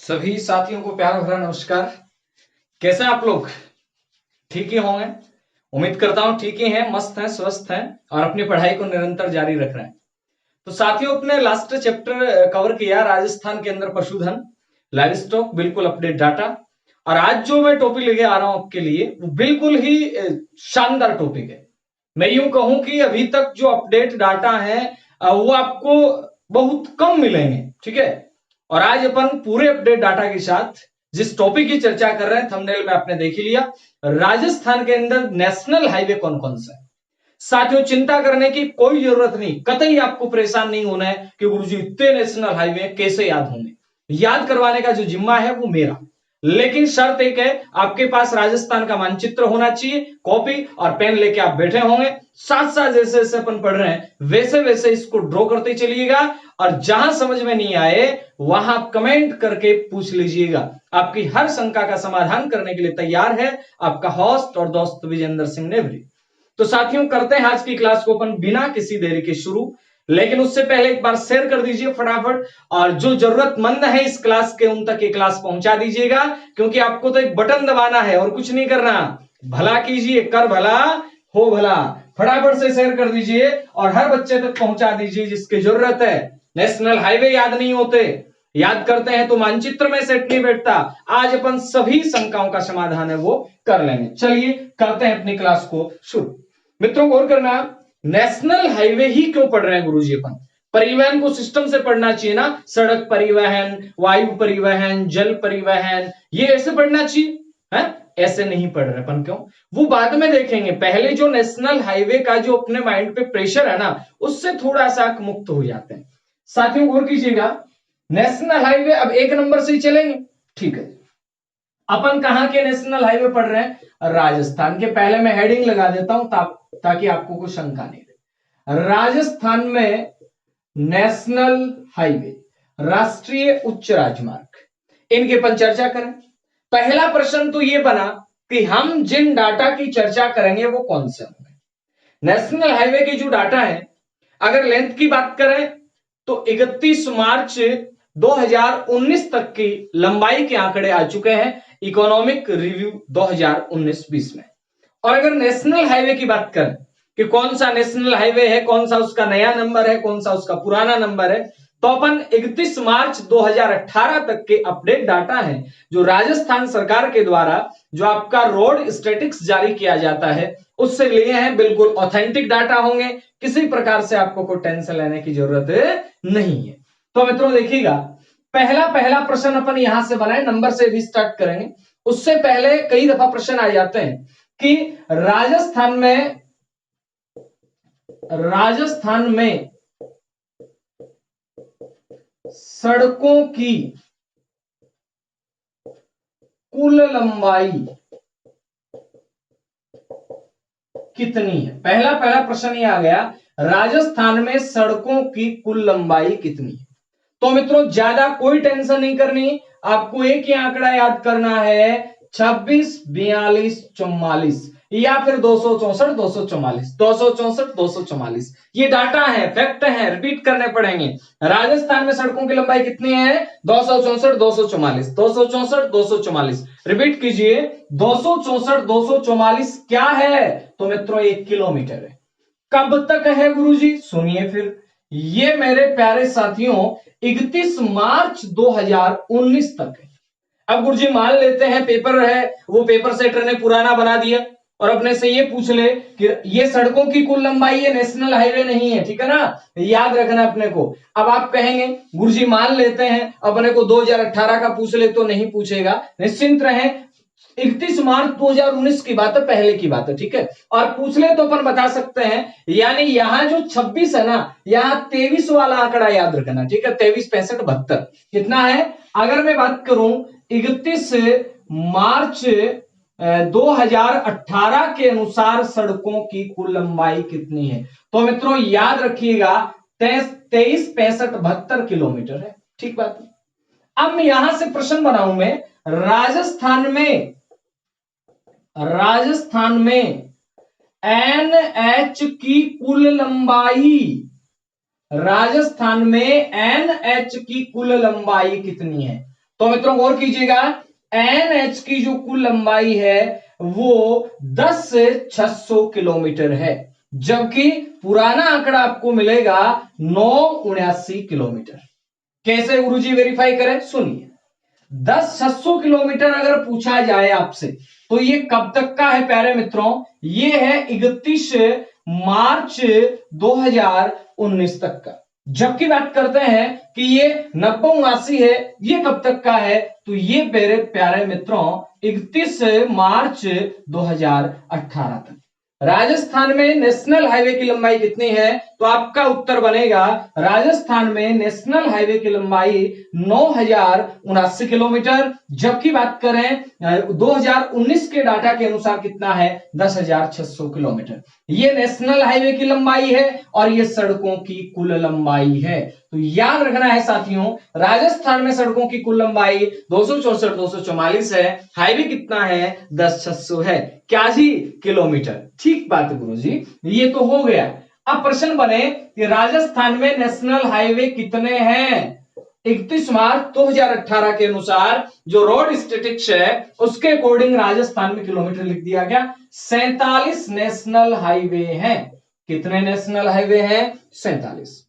सभी साथियों को प्यार भरा नमस्कार। कैसे हैं आप लोग? ठीक ही होंगे, उम्मीद करता हूं ठीक ही हैं, मस्त हैं, स्वस्थ हैं और अपनी पढ़ाई को निरंतर जारी रख रहे हैं। तो साथियों, अपने लास्ट चैप्टर कवर किया राजस्थान के अंदर पशुधन, लाइव स्टॉक, बिल्कुल अपडेट डाटा। और आज जो मैं टॉपिक लेके आ रहा हूं आपके लिए वो बिल्कुल ही शानदार टॉपिक है। मैं यूं कहूं कि अभी तक जो अपडेट डाटा है वो आपको बहुत कम मिलेंगे, ठीक है। और आज अपन पूरे अपडेट डाटा के साथ जिस टॉपिक की चर्चा कर रहे हैं, थंबनेल में आपने देख ही लिया, राजस्थान के अंदर नेशनल हाईवे कौन कौन सा है। साथियों, चिंता करने की कोई जरूरत नहीं, कतई आपको परेशान नहीं होना है कि गुरुजी इतने नेशनल हाईवे कैसे याद होंगे। याद करवाने का जो जिम्मा है वो मेरा, लेकिन शर्त एक है, आपके पास राजस्थान का मानचित्र होना चाहिए, कॉपी और पेन लेके आप बैठे होंगे, साथ साथ जैसे जैसे अपन पढ़ रहे हैं वैसे वैसे इसको ड्रॉ करते चलिएगा। और जहां समझ में नहीं आए वहां कमेंट करके पूछ लीजिएगा। आपकी हर शंका का समाधान करने के लिए तैयार है आपका होस्ट और दोस्त विजेंद्र सिंह नेवरी। तो साथियों, करते हैं आज की क्लास को अपन बिना किसी देरी के शुरू। लेकिन उससे पहले एक बार शेयर कर दीजिए फटाफट, और जो जरूरतमंद है इस क्लास के उन तक ये क्लास पहुंचा दीजिएगा, क्योंकि आपको तो एक बटन दबाना है और कुछ नहीं करना। भला कीजिए, कर भला हो भला। फटाफट से शेयर कर दीजिए और हर बच्चे तक पहुंचा दीजिए जिसकी जरूरत है। नेशनल हाईवे याद नहीं होते, याद करते हैं तो मानचित्र में सेट नहीं बैठता। आज अपन सभी शंकाओं का समाधान है वो कर लेंगे। चलिए करते हैं अपनी क्लास को शुरू। मित्रों, गौर करना, नेशनल हाईवे ही क्यों पढ़ रहे हैं गुरुजी अपन? परिवहन को सिस्टम से पढ़ना चाहिए ना, सड़क परिवहन, वायु परिवहन, जल परिवहन, ये ऐसे पढ़ना चाहिए है। ऐसे नहीं पढ़ रहे अपन, क्यों? वो बाद में देखेंगे। पहले जो नेशनल हाईवे का जो अपने माइंड पे प्रेशर है ना, उससे थोड़ा सा मुक्त हो जाते हैं। साथियों गौर कीजिएगा, नेशनल हाईवे अब एक नंबर से ही चलेंगे, ठीक है। अपन कहां के नेशनल हाईवे पढ़ रहे हैं? राजस्थान के। पहले मैं हेडिंग लगा देता हूं ताकि आपको कोई शंका नहीं रहे। राजस्थान में नेशनल हाईवे, राष्ट्रीय उच्च राजमार्ग, इनके अपन चर्चा करें। पहला प्रश्न तो ये बना कि हम जिन डाटा की चर्चा करेंगे वो कौन से होंगे। नेशनल हाईवे की जो डाटा है, अगर लेंथ की बात करें तो 31 मार्च 2019 तक की लंबाई के आंकड़े आ चुके हैं इकोनॉमिक रिव्यू 2019-20 में। और अगर नेशनल हाईवे की बात करें कि कौन सा नेशनल हाईवे है, कौन सा उसका नया नंबर है, कौन सा उसका पुराना नंबर है, तो अपन 31 मार्च 2018 तक के अपडेट डाटा है जो राजस्थान सरकार के द्वारा जो आपका रोड स्टैटिक्स जारी किया जाता है उससे लिए हैं। बिल्कुल ऑथेंटिक डाटा होंगे, किसी प्रकार से आपको कोई टेंशन लेने की जरूरत नहीं है। तो मित्रों देखिएगा, पहला प्रश्न अपन यहां से बनाए, नंबर से भी स्टार्ट करेंगे। उससे पहले कई दफा प्रश्न आ जाते हैं कि राजस्थान में सड़कों की कुल लंबाई कितनी है। पहला प्रश्न ये आ गया, राजस्थान में सड़कों की कुल लंबाई कितनी है। तो मित्रों ज्यादा कोई टेंशन नहीं करनी, आपको एक ही आंकड़ा याद करना है, 26, 42, 44 या फिर 264, 244, 264, 244। ये डाटा है, फैक्ट है, रिपीट करने पड़ेंगे। राजस्थान में सड़कों की लंबाई कितनी है? 264, 244, 264, 244। रिपीट कीजिए, 264, 244 क्या है? तो मित्रों 1 किलोमीटर है। कब तक है गुरुजी? सुनिए फिर, ये मेरे प्यारे साथियों 31 मार्च 2019 तक है। अब गुरुजी मान लेते हैं पेपर है, वो पेपर सेटर ने पुराना बना दिया और अपने से ये पूछ ले कि ये सड़कों की कुल लंबाई है, नेशनल हाईवे नहीं है, ठीक है ना, याद रखना अपने को। अब आप कहेंगे गुरुजी मान लेते हैं, अपने को 2018 का पूछ ले तो नहीं पूछेगा, निश्चिंत रहें। 31 मार्च 2019 की बात है, पहले की बात है, ठीक है। और पूछ ले तो अपन बता सकते हैं, यानी यहां जो 26 है ना, यहां 23 वाला आंकड़ा याद रखना, ठीक है। 23, 65, 72 कितना है? अगर मैं बात करूं 31 मार्च 2018 के अनुसार सड़कों की कुल लंबाई कितनी है, तो मित्रों याद रखिएगा 23, 65, 72 किलोमीटर है, ठीक बात है। अब यहां से प्रश्न बनाऊं मैं, राजस्थान में एनएच की कुल लंबाई, राजस्थान में एनएच की कुल लंबाई कितनी है? तो मित्रों गौर कीजिएगा, एनएच की जो कुल लंबाई है वो 10 से 600 किलोमीटर है, जबकि पुराना आंकड़ा आपको मिलेगा 979 किलोमीटर। कैसे गुरुजी वेरीफाई करें? सुनिए, 10-600 किलोमीटर अगर पूछा जाए आपसे तो ये कब तक का है प्यारे मित्रों? ये है 31 मार्च 2019 तक का। जबकि बात करते हैं कि ये 90-79 है, ये कब तक का है? तो ये मेरे प्यारे मित्रों 31 मार्च 2018 तक। राजस्थान में नेशनल हाईवे की लंबाई कितनी है? तो आपका उत्तर बनेगा राजस्थान में नेशनल हाईवे की लंबाई 9,079 किलोमीटर, जबकि बात करें 2019 के डाटा के अनुसार कितना है? 10,600 किलोमीटर। ये नेशनल हाईवे की लंबाई है और ये सड़कों की कुल लंबाई है। तो याद रखना है साथियों, राजस्थान में सड़कों की कुल लंबाई 264-244 है, हाईवे कितना है? 10,600 है। क्या जी? किलोमीटर। ठीक बात है गुरुजी, ये तो हो गया। अब प्रश्न बने कि राजस्थान में नेशनल हाईवे कितने हैं? 31 मार्च 2018 के अनुसार जो रोड स्टेटिक्स है उसके अकॉर्डिंग राजस्थान में किलोमीटर लिख दिया गया। 47 नेशनल हाईवे हैं। कितने नेशनल हाईवे हैं? 47।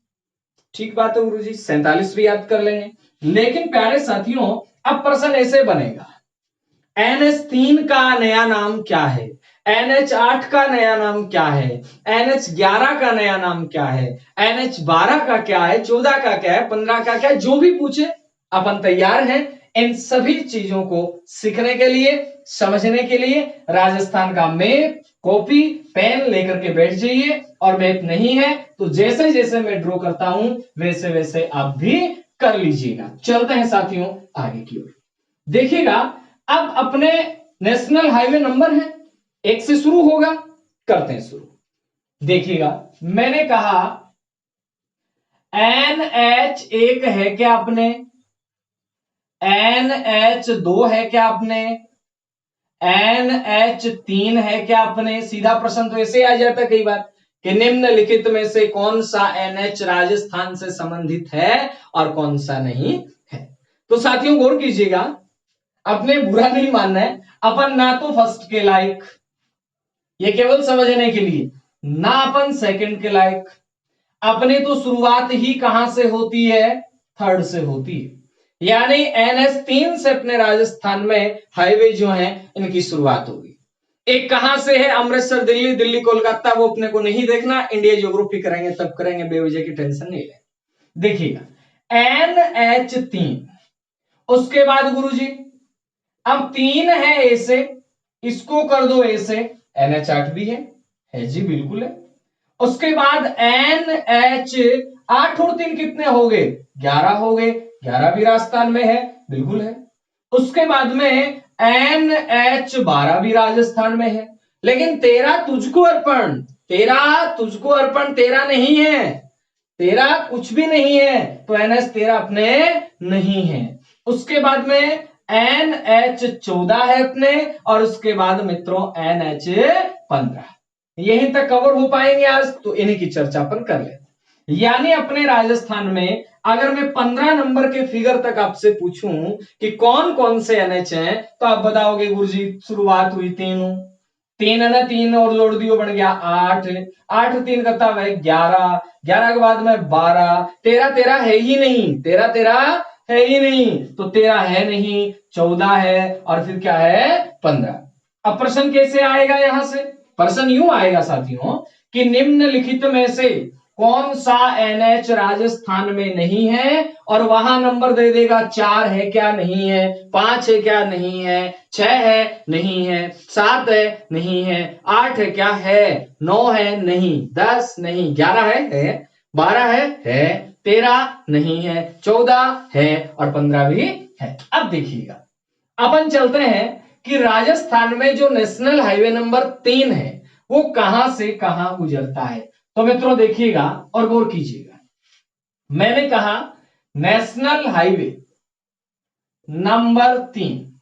ठीक बात है गुरुजी, 47 भी याद कर लेंगे। लेकिन प्यारे साथियों, अब प्रश्न ऐसे बनेगा, NH3 का नया नाम क्या है? NH8 का नया नाम क्या है? NH11 का नया नाम क्या है? NH12 का क्या है? 14 का क्या है? 15 का क्या है? जो भी पूछे अपन तैयार हैं इन सभी चीजों को सीखने के लिए, समझने के लिए। राजस्थान का मैप, कॉपी, पेन लेकर के बैठ जाइए, और मैप नहीं है तो जैसे जैसे मैं ड्रॉ करता हूं वैसे वैसे आप भी कर लीजिएगा। चलते हैं साथियों आगे की ओर। देखिएगा, अब अपने नेशनल हाईवे नंबर है, 1 से शुरू होगा, करते हैं शुरू। देखिएगा, मैंने कहा NH1 है क्या अपने? NH2 है क्या अपने? NH3 है क्या अपने? सीधा प्रश्न तो ऐसे आ जाता कई बार कि निम्नलिखित में से कौन सा NH राजस्थान से संबंधित है और कौन सा नहीं है। तो साथियों गौर कीजिएगा, अपने बुरा नहीं मानना है, अपन ना तो फर्स्ट के लायक, ये केवल समझने के लिए, ना अपन सेकंड के लायक। अपने तो शुरुआत ही कहां से होती है? थर्ड से होती है। यानी NH3 से अपने राजस्थान में हाईवे जो हैं इनकी शुरुआत होगी। एक कहां से है? अमृतसर दिल्ली, दिल्ली कोलकाता, वो अपने को नहीं देखना, इंडिया ज्योग्राफी करेंगे तब करेंगे, बेवजह की टेंशन नहीं ले। देखिएगा NH3, उसके बाद गुरुजी अब 3 है ए से, इसको कर दो ए से, NH8 भी है जी, बिल्कुल है। उसके बाद NH8 और 3 कितने हो गए? 11 हो गए, 11 भी राजस्थान में है, बिल्कुल है। उसके बाद में NH12 भी राजस्थान में है, लेकिन तेरा तुझको अर्पण, तेरा नहीं है, तेरा कुछ भी नहीं है, तो NH13 अपने नहीं है। उसके बाद में NH14 है अपने, और उसके बाद मित्रों NH15। यहीं तक कवर हो पाएंगे आज, तो इन्हीं की चर्चा अपन कर ले। यानी अपने राजस्थान में अगर मैं 15 नंबर के फिगर तक आपसे पूछूं कि कौन कौन से NH हैं, तो आप बताओगे गुरुजी शुरुआत हुई 3 है ना, 3 और जोड़ दियो बन गया 8, 8 3 करता है 11, 11 के बाद में 12, 13 है ही नहीं, 13 है ही नहीं, तो 13 है नहीं, 14 है, और फिर क्या है? 15। अब प्रश्न कैसे आएगा? यहां से प्रश्न यूं आएगा साथियों कि निम्नलिखित में से कौन सा NH राजस्थान में नहीं है, और वहां नंबर दे देगा, 4 है क्या? नहीं है। 5 है क्या? नहीं है। 6 है? नहीं है। 7 है? नहीं है। 8 है क्या? है। 9 है? नहीं। 10 नहीं। 11 है? 12 है? 13 नहीं है। 14 है, और 15 भी है। अब देखिएगा, अपन चलते हैं कि राजस्थान में जो नेशनल हाईवे नंबर 3 है वो कहां से कहां गुजरता है। तो मित्रों देखिएगा और गौर कीजिएगा, मैंने कहा नेशनल हाईवे नंबर 3।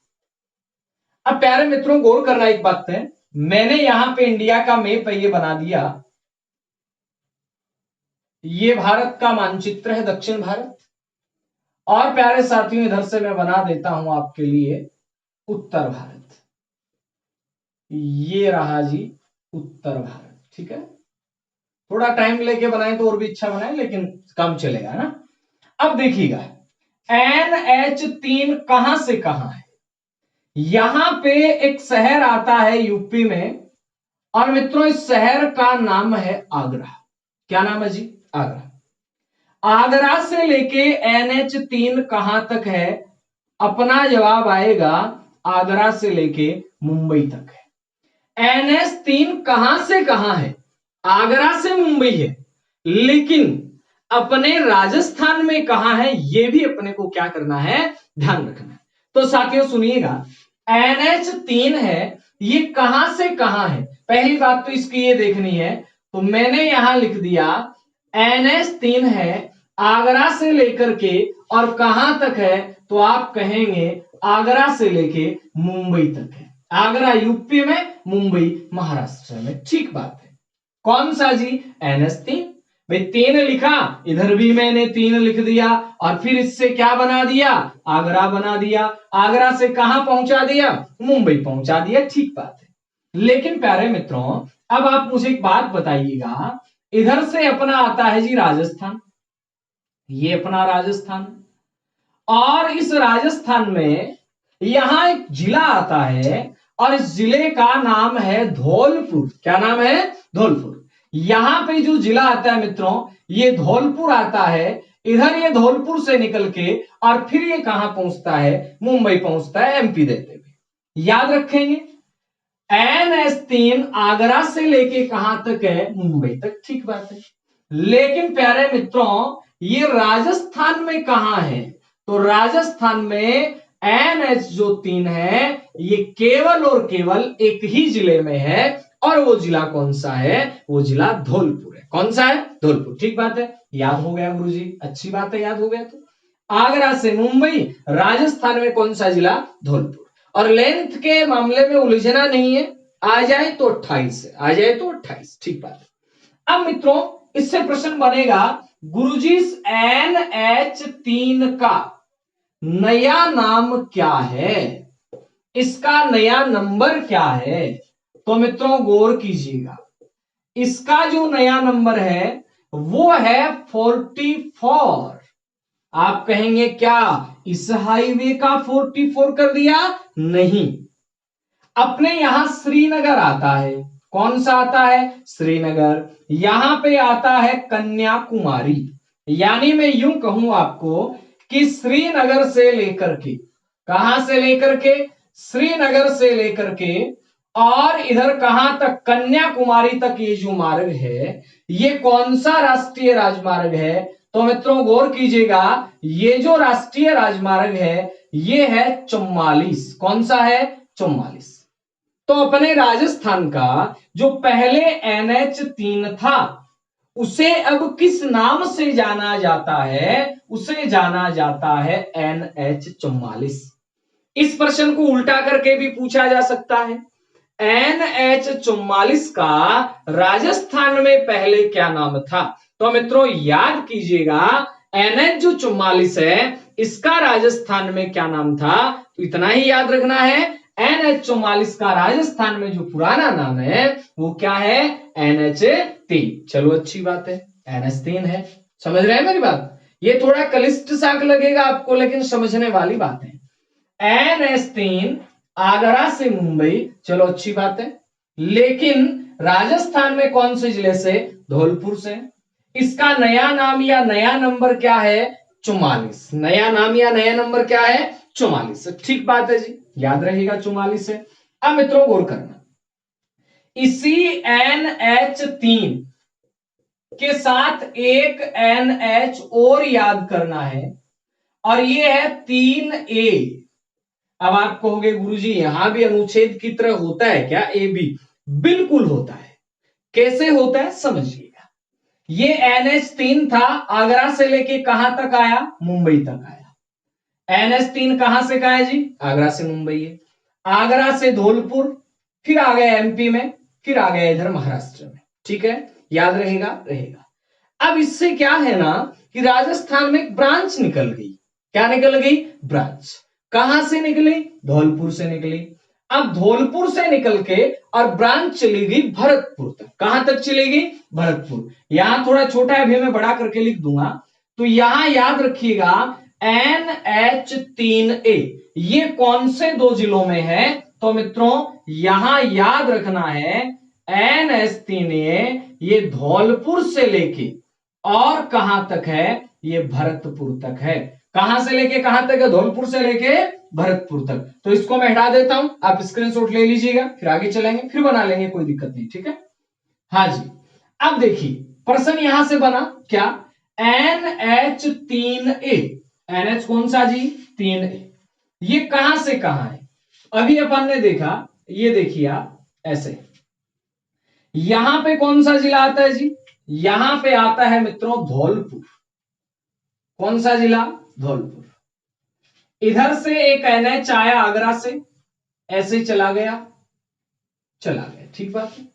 अब प्यारे मित्रों गौर करना एक बात है, मैंने यहां पे इंडिया का मैप ये बना दिया, ये भारत का मानचित्र है, दक्षिण भारत, और प्यारे साथियों इधर से मैं बना देता हूं आपके लिए उत्तर भारत। ये रहा जी उत्तर भारत। ठीक है, थोड़ा टाइम लेके बनाए तो और भी अच्छा बनाए, लेकिन कम चलेगा ना। अब देखिएगा NH3 कहां से कहां है। यहां पे एक शहर आता है यूपी में, और मित्रों इस शहर का नाम है आगरा। क्या नाम है जी? आगरा। आगरा से लेके NH3 कहां तक है? अपना जवाब आएगा आगरा से लेके मुंबई तक है। NH3 कहां से कहां है? आगरा से मुंबई है, लेकिन अपने राजस्थान में कहां है ये भी अपने को क्या करना है, ध्यान रखना है। तो साथियों सुनिएगा, NH3 है, ये कहां से कहां है? पहली बात तो इसकी ये देखनी है, तो मैंने यहां लिख दिया NH3 है आगरा से लेकर के, और कहां तक है? तो आप कहेंगे आगरा से लेके मुंबई तक है। आगरा यूपी में, मुंबई महाराष्ट्र में। ठीक बात है। कौन सा जी? NH3। भाई 3 लिखा, इधर भी मैंने 3 लिख दिया, और फिर इससे क्या बना दिया? आगरा बना दिया। आगरा से कहां पहुंचा दिया? मुंबई पहुंचा दिया। ठीक बात है। लेकिन प्यारे मित्रों अब आप मुझे एक बात बताइएगा, इधर से अपना आता है जी राजस्थान, ये अपना राजस्थान, और इस राजस्थान में यहां एक जिला आता है, और इस जिले का नाम है धौलपुर। क्या नाम है? धौलपुर। यहां पे जो जिला आता है मित्रों, ये धौलपुर आता है। इधर ये धौलपुर से निकल के और फिर ये कहां पहुंचता है? मुंबई पहुंचता है, MP देते हुए। याद रखेंगे NH3 आगरा से लेके कहां तक है? मुंबई तक। ठीक बात है। लेकिन प्यारे मित्रों ये राजस्थान में कहां है? तो राजस्थान में NH3 है, ये केवल और केवल एक ही जिले में है, और वो जिला कौन सा है? वो जिला धौलपुर है। कौन सा है? धौलपुर। ठीक बात है, याद हो गया गुरुजी, अच्छी बात है, याद हो गया। तो आगरा से मुंबई, राजस्थान में कौन सा जिला? धौलपुर। और लेंथ के मामले में उलझना नहीं है, आ जाए तो 28 है, आ जाए तो 28। ठीक बात है। अब मित्रों इससे प्रश्न बनेगा, गुरुजी NH3 का नया नाम क्या है? इसका नया नंबर क्या है? तो मित्रों गौर कीजिएगा, इसका जो नया नंबर है वो है 44। आप कहेंगे क्या इस हाईवे का 44 कर दिया? नहीं, अपने यहां श्रीनगर आता है। कौन सा आता है? श्रीनगर। यहां पे आता है कन्याकुमारी। यानी मैं यूं कहूं आपको कि श्रीनगर से लेकर के, कहां से लेकर के? श्रीनगर से लेकर के, और इधर कहां तक? कन्याकुमारी तक ये जो मार्ग है, ये कौन सा राष्ट्रीय राजमार्ग है? तो मित्रों गौर कीजिएगा, ये जो राष्ट्रीय राजमार्ग है ये है 44। कौन सा है? 44। तो अपने राजस्थान का जो पहले NH3 था उसे अब किस नाम से जाना जाता है? उसे जाना जाता है NH44। इस प्रश्न को उल्टा करके भी पूछा जा सकता है, NH44 का राजस्थान में पहले क्या नाम था? तो मित्रों याद कीजिएगा, NH जो 44 है इसका राजस्थान में क्या नाम था? तो इतना ही याद रखना है, NH44 का राजस्थान में जो पुराना नाम है वो क्या है? NH3। चलो अच्छी बात है, NH3 है। समझ रहे हैं मेरी बात? ये थोड़ा क्लिष्ट सा लगेगा आपको, लेकिन समझने वाली बात है। NH3 आगरा से मुंबई, चलो अच्छी बात है, लेकिन राजस्थान में कौन से जिले से? धौलपुर से। इसका नया नाम या नया नंबर क्या है? 44। नया नाम या नया नंबर क्या है? 44। ठीक बात है जी, याद रहेगा 44 है। अब मित्रों गौर करना, इसी NH3 के साथ एक NH और याद करना है, और ये है 3A। अब आप कहोगे गुरुजी यहां भी अनुच्छेद की तरह होता है क्या ए बी? बिल्कुल होता है। कैसे होता है समझिएगा, ये NH3 था, आगरा से लेके कहां तक आया? मुंबई तक आया। NH3 कहां से कहा है जी? आगरा से मुंबई है। आगरा से धौलपुर, फिर आ गया MP में, फिर आ गया इधर महाराष्ट्र में। ठीक है, याद रहेगा? रहेगा। अब इससे क्या है ना कि राजस्थान में एक ब्रांच निकल गई। क्या निकल गई? ब्रांच। कहां से निकली? धौलपुर से निकली। अब धौलपुर से निकल के और ब्रांच चली गई भरतपुर तक। कहां तक चली गई? भरतपुर। यहां थोड़ा छोटा है, अभी मैं बड़ा करके लिख दूंगा। तो यहां याद रखिएगा NH3A ये कौन से दो जिलों में है? तो मित्रों यहां याद रखना है NH3A ये धौलपुर से लेके और कहां तक है? ये भरतपुर तक है। कहां से लेके कहां तक है? धौलपुर से लेके भरतपुर तक। तो इसको मैं हटा देता हूं, आप स्क्रीनशॉट ले लीजिएगा, फिर आगे चलेंगे, फिर बना लेंगे, कोई दिक्कत नहीं, ठीक है। हाँ जी, अब देखिए प्रश्न यहां से बना क्या? NH3A NH कौन सा जी? 3A ये कहां से कहां है? अभी अपन ने देखा, ये देखिए आप ऐसे, यहां पे कौन सा जिला आता है जी? यहां पे आता है मित्रों धौलपुर। कौन सा जिला? धौलपुर। इधर से एक NH आया आगरा से, ऐसे चला गया, ठीक बात है।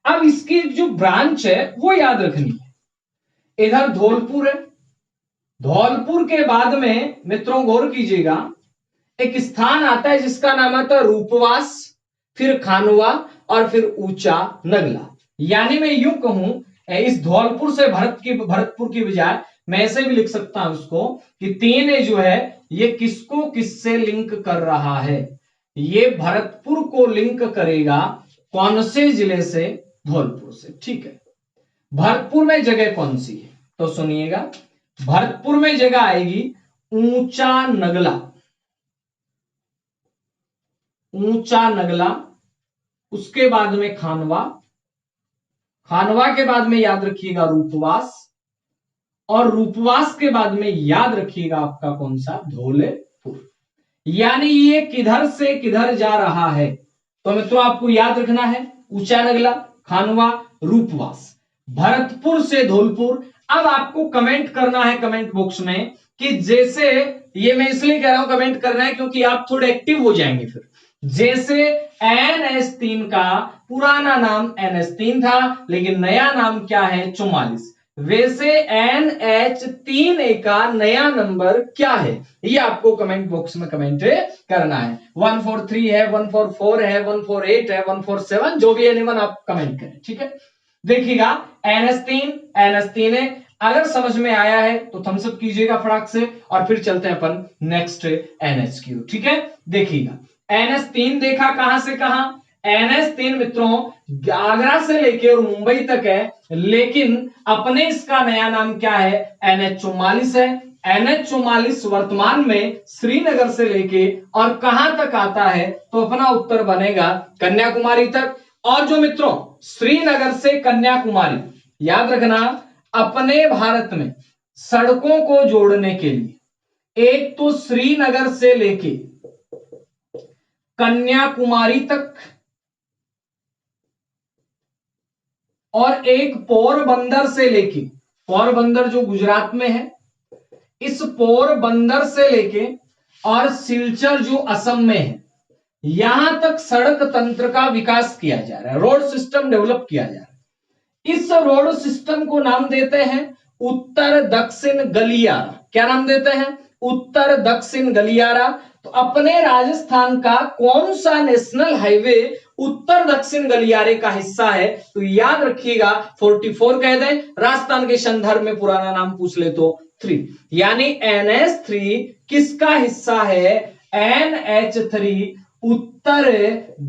अब इसकी जो ब्रांच है वो याद रखनी है। इधर धौलपुर है, धौलपुर के बाद में मित्रों गौर कीजिएगा एक स्थान आता है जिसका नाम आता है रूपवास, फिर खानवा और फिर ऊंचा नगला। यानी मैं यूं कहूं इस धौलपुर से भरतपुर की बजाय मैं ऐसे भी लिख सकता हूं उसको कि 3A जो है ये किसको किससे लिंक कर रहा है? ये भरतपुर को लिंक करेगा कौन से जिले से? धौलपुर से, ठीक है। भरतपुर में जगह कौन सी है? तो सुनिएगा, भरतपुर में जगह आएगी ऊंचा नगला। ऊंचा नगला, उसके बाद में खानवा, खानवा के बाद में याद रखिएगा रूपवास, और रूपवास के बाद में याद रखिएगा आपका कौन सा? धौलपुर। यानी ये किधर से किधर जा रहा है? तो मित्रों आपको याद रखना है ऊंचा नगला, खानवा, रूपवास, भरतपुर से धौलपुर। अब आपको कमेंट करना है कमेंट बॉक्स में कि जैसे, ये मैं इसलिए कह रहा हूं कमेंट करना है क्योंकि आप थोड़े एक्टिव हो जाएंगे फिर। जैसे NH3 का पुराना नाम NH3 था लेकिन नया नाम क्या है? 44। वैसे NH3A का नया नंबर क्या है? ये आपको कमेंट बॉक्स में कमेंट करना है। 143 है, 144 है, 148 है, 147, जो भी एनीवन आप कमेंट करें, ठीक है। देखिएगा NH3A अगर समझ में आया है तो थम्स अप कीजिएगा फटाक से, और फिर चलते हैं अपन नेक्स्ट NH की, ठीक है। देखिएगा NH3 देखा कहां से कहां? NH3 मित्रों आगरा से लेके और मुंबई तक है, लेकिन अपने इसका नया नाम क्या है? NH44 है। NH44 वर्तमान में श्रीनगर से लेके और कहां तक आता है? तो अपना उत्तर बनेगा कन्याकुमारी तक। और जो मित्रों श्रीनगर से कन्याकुमारी, याद रखना अपने भारत में सड़कों को जोड़ने के लिए एक तो श्रीनगर से लेके कन्याकुमारी तक और एक पोरबंदर से लेके, पोरबंदर जो गुजरात में है, इस पोरबंदर से लेके और सिलचर जो असम में है, यहां तक सड़क तंत्र का विकास किया जा रहा है, रोड सिस्टम डेवलप किया जा रहा है। इस रोड सिस्टम को नाम देते हैं उत्तर दक्षिण गलियारा। क्या नाम देते हैं? उत्तर दक्षिण गलियारा। तो अपने राजस्थान का कौन सा नेशनल हाईवे उत्तर दक्षिण गलियारे का हिस्सा है? तो याद रखिएगा 44 कह दें, राजस्थान के संदर्भ में पुराना नाम पूछ ले तो 3। यानी NH3 किसका हिस्सा है? NH3 उत्तर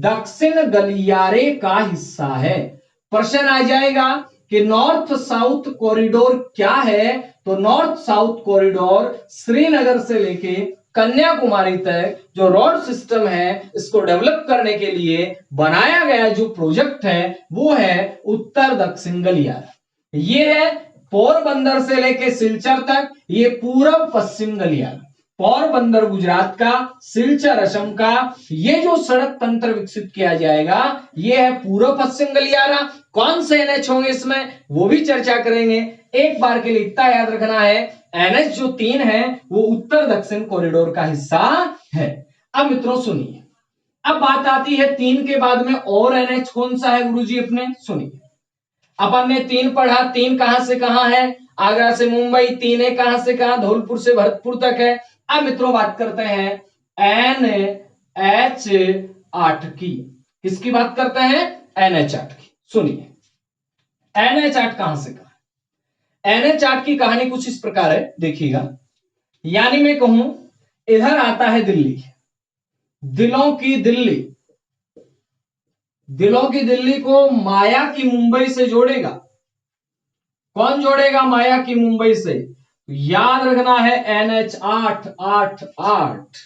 दक्षिण गलियारे का हिस्सा है। प्रश्न आ जाएगा कि नॉर्थ साउथ कॉरिडोर क्या है? तो नॉर्थ साउथ कॉरिडोर श्रीनगर से लेके कन्याकुमारी तक जो रोड सिस्टम है इसको डेवलप करने के लिए बनाया गया जो प्रोजेक्ट है वो है उत्तर दक्षिण गलियारा। ये है पोरबंदर से लेके सिलचर तक, ये पूर्व पश्चिम गलियारा। पोरबंदर गुजरात का, सिलचर असम का, ये जो सड़क तंत्र विकसित किया जाएगा ये है पूर्व पश्चिम गलियारा। कौन से NH होंगे इसमें वो भी चर्चा करेंगे। एक बार के लिए इतना याद रखना है NH जो 3 है वो उत्तर दक्षिण कॉरिडोर का हिस्सा है। अब मित्रों सुनिए, अब बात आती है 3 के बाद में और NH कौन सा है गुरुजी अपने? सुनिए, अपन ने 3 पढ़ा, 3 कहां से कहां है? आगरा से मुंबई। 3A कहां से कहां? धौलपुर से भरतपुर तक है। अब मित्रों बात करते हैं NH8 की। किसकी बात करते हैं? NH8 की। सुनिए NH8 कहां से कहा? NH8 की कहानी कुछ इस प्रकार है, देखिएगा। यानी मैं कहूं इधर आता है दिल्ली, दिलों की दिल्ली, दिलों की दिल्ली को माया की मुंबई से जोड़ेगा। कौन जोड़ेगा माया की मुंबई से? याद रखना है NH8 8 8,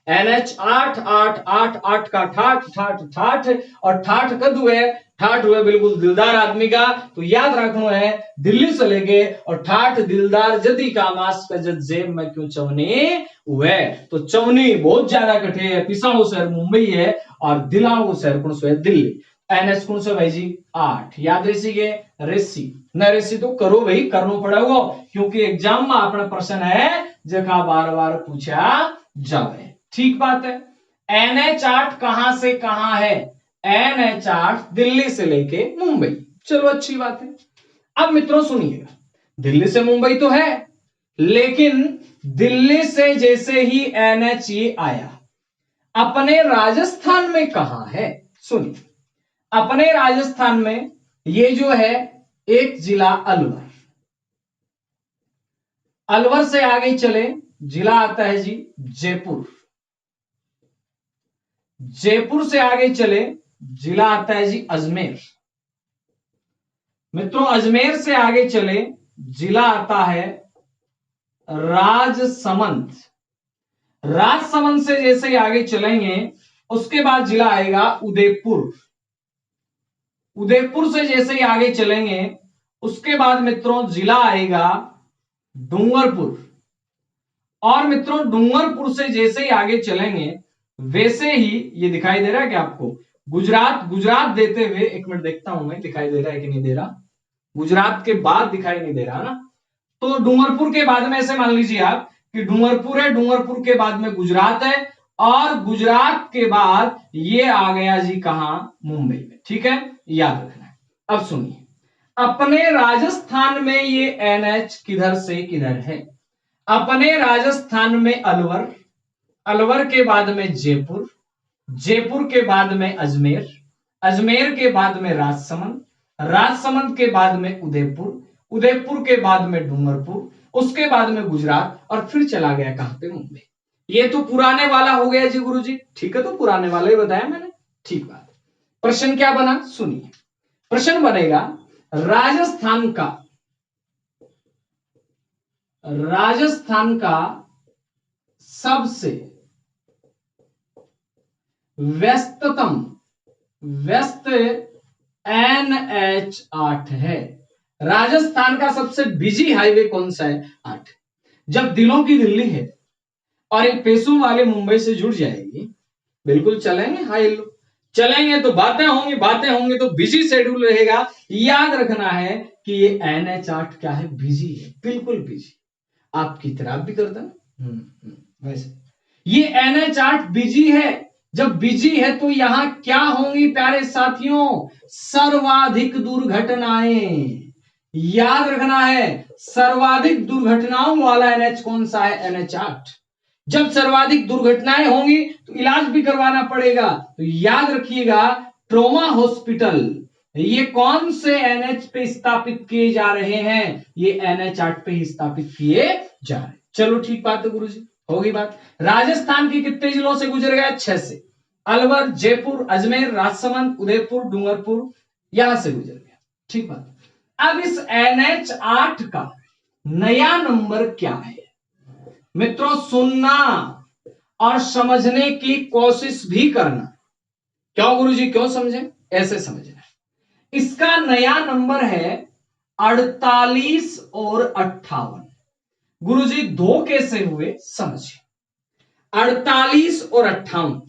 NH8 8 8 8 का ठाठ ठाठ ठाठ, और ठाठ कद हुए, ठाठ हुए बिल्कुल दिलदार आदमी का। तो याद रखना है दिल्ली से लेके और ठाठ दिलदार जदी का मास का जद जेब में क्यों चवनी हुए। तो चवनी बहुत ज्यादा कठे है, पिसाणु शहर मुंबई है और दिलाणु शहर कौन सो है? दिल्ली। NH कौन सा भाई जी? 8। याद रेसी के रेसी न रेसी तो करो भाई, करना पड़ेगा, क्योंकि एग्जाम में अपना प्रश्न है जगह बार बार पूछा जावे। ठीक बात है। NH8 कहां से कहां है? NH8 दिल्ली से लेके मुंबई। चलो अच्छी बात है। अब मित्रों सुनिएगा, दिल्ली से मुंबई तो है, लेकिन दिल्ली से जैसे ही NH ये आया, अपने राजस्थान में कहां है? सुनिए, अपने राजस्थान में ये जो है एक जिला अलवर, अलवर से आगे चले जिला आता है जी जयपुर, जयपुर से आगे चले जिला आता है जी अजमेर। मित्रों अजमेर से आगे चले जिला आता है राजसमंद, राजसमंद से जैसे ही आगे चलेंगे उसके बाद जिला आएगा उदयपुर, उदयपुर से जैसे ही आगे चलेंगे उसके बाद मित्रों जिला आएगा डूंगरपुर, और मित्रों डूंगरपुर से जैसे ही आगे चलेंगे वैसे ही ये दिखाई दे रहा है कि आपको गुजरात, गुजरात देते हुए, एक मिनट देखता हूं मैं दिखाई दे रहा है कि नहीं दे रहा, गुजरात के बाद दिखाई नहीं दे रहा ना। तो डूंगरपुर के बाद में ऐसे मान लीजिए आप कि डूंगरपुर है, डूंगरपुर के बाद में गुजरात है, और गुजरात के बाद ये आ गया जी कहां? मुंबई में। ठीक है, याद रखना है। अब सुनिए, अपने राजस्थान में ये NH किधर से किधर है? अपने राजस्थान में अलवर, अलवर के बाद में जयपुर, जयपुर के बाद में अजमेर, अजमेर के बाद में राजसमंद, राजसमंद के बाद में उदयपुर, उदयपुर के बाद में डूंगरपुर, उसके बाद में गुजरात, और फिर चला गया कहां पे? मुंबई। ये तो पुराने वाला हो गया जी गुरुजी। ठीक है, तो पुराने वाला ही बताया मैंने। ठीक बात। प्रश्न क्या बना? सुनिए, प्रश्न बनेगा राजस्थान का, राजस्थान का सबसे व्यस्ततम, व्यस्त NH8 है। राजस्थान का सबसे बिजी हाईवे कौन सा है? 8। जब दिलों की दिल्ली है और एक पैसों वाले मुंबई से जुड़ जाएगी, बिल्कुल चलेंगे, हाई चलेंगे तो बातें होंगी, बातें होंगी तो बिजी शेड्यूल रहेगा। याद रखना है कि ये NH8 क्या है? बिजी है, बिल्कुल बिजी। आपकी तरह भी कर देना वैसे। ये NH8 बिजी है, जब बिजी है तो यहां क्या होंगी प्यारे साथियों? सर्वाधिक दुर्घटनाएं। याद रखना है, सर्वाधिक दुर्घटनाओं वाला NH कौन सा है? NH8। जब सर्वाधिक दुर्घटनाएं होंगी तो इलाज भी करवाना पड़ेगा। तो याद रखिएगा, ट्रॉमा हॉस्पिटल ये कौन से NH पे स्थापित किए जा रहे हैं? ये NH8 पे ही स्थापित किए जा रहे हैं। चलो ठीक बात है गुरुजी, होगी बात। राजस्थान के कितने जिलों से गुजर गया? 6 से। अलवर, जयपुर, अजमेर, राजसमंद, उदयपुर, डूंगरपुर, यहां से गुजर गया। ठीक बात। अब इस NH8 का नया नंबर क्या है? मित्रों सुनना और समझने की कोशिश भी करना। क्यों गुरुजी, क्यों समझे? ऐसे समझना। इसका नया नंबर है 48 और 58। गुरुजी दो कैसे हुए समझिए। 48 और 58